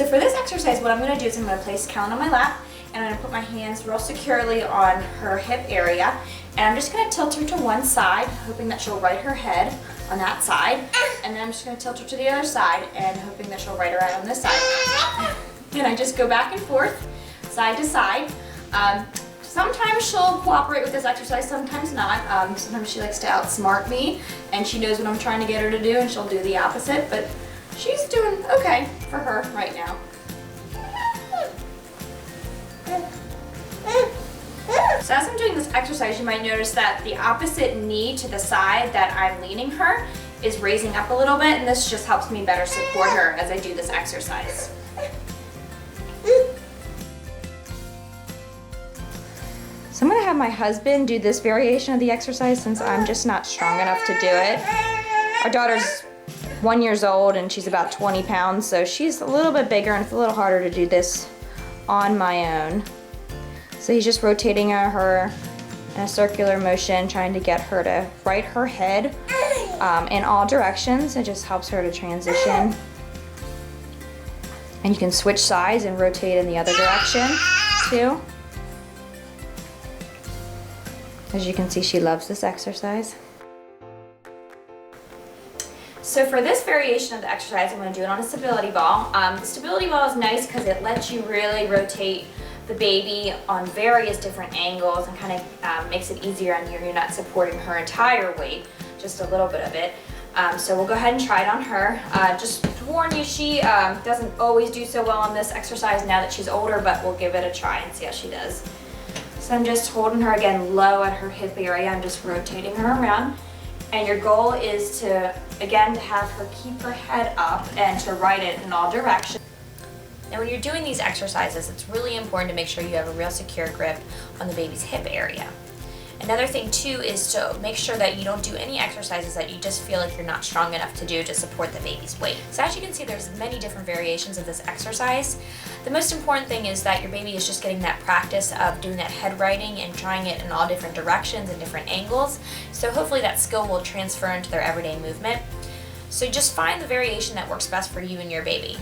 So for this exercise, what I'm going to do is I'm going to place Callan on my lap, and I'm going to put my hands real securely on her hip area, and I'm just going to tilt her to one side, hoping that she'll right her head on that side, and then I'm just going to tilt her to the other side and hoping that she'll right her head on this side. And I just go back and forth, side to side. Sometimes she'll cooperate with this exercise, sometimes not. Sometimes she likes to outsmart me, and she knows what I'm trying to get her to do, and she'll do the opposite, but she's doing okay for her right now. So as I'm doing this exercise, you might notice that the opposite knee to the side that I'm leaning her is raising up a little bit, and this just helps me better support her as I do this exercise. So I'm going to have my husband do this variation of the exercise since I'm just not strong enough to do it. Our daughter's 1 year old and she's about 20 pounds, so she's a little bit bigger and it's a little harder to do this on my own. So he's just rotating her in a circular motion, trying to get her to right her head in all directions. It just helps her to transition. And you can switch sides and rotate in the other direction too. As you can see, she loves this exercise. So for this variation of the exercise, I'm going to do it on a stability ball. The stability ball is nice because it lets you really rotate the baby on various different angles and kind of makes it easier on you. You're not supporting her entire weight, just a little bit of it. So we'll go ahead and try it on her. Just to warn you, she doesn't always do so well on this exercise now that she's older, but we'll give it a try and see how she does. So I'm just holding her again low at her hip area. I'm just rotating her around. And your goal is to, again, to have her keep her head up and to right it in all directions. Now when you're doing these exercises, it's really important to make sure you have a real secure grip on the baby's hip area. Another thing too is to make sure that you don't do any exercises that you just feel like you're not strong enough to do to support the baby's weight. So as you can see, there's many different variations of this exercise. The most important thing is that your baby is just getting that practice of doing that head righting and trying it in all different directions and different angles. So hopefully that skill will transfer into their everyday movement. So just find the variation that works best for you and your baby.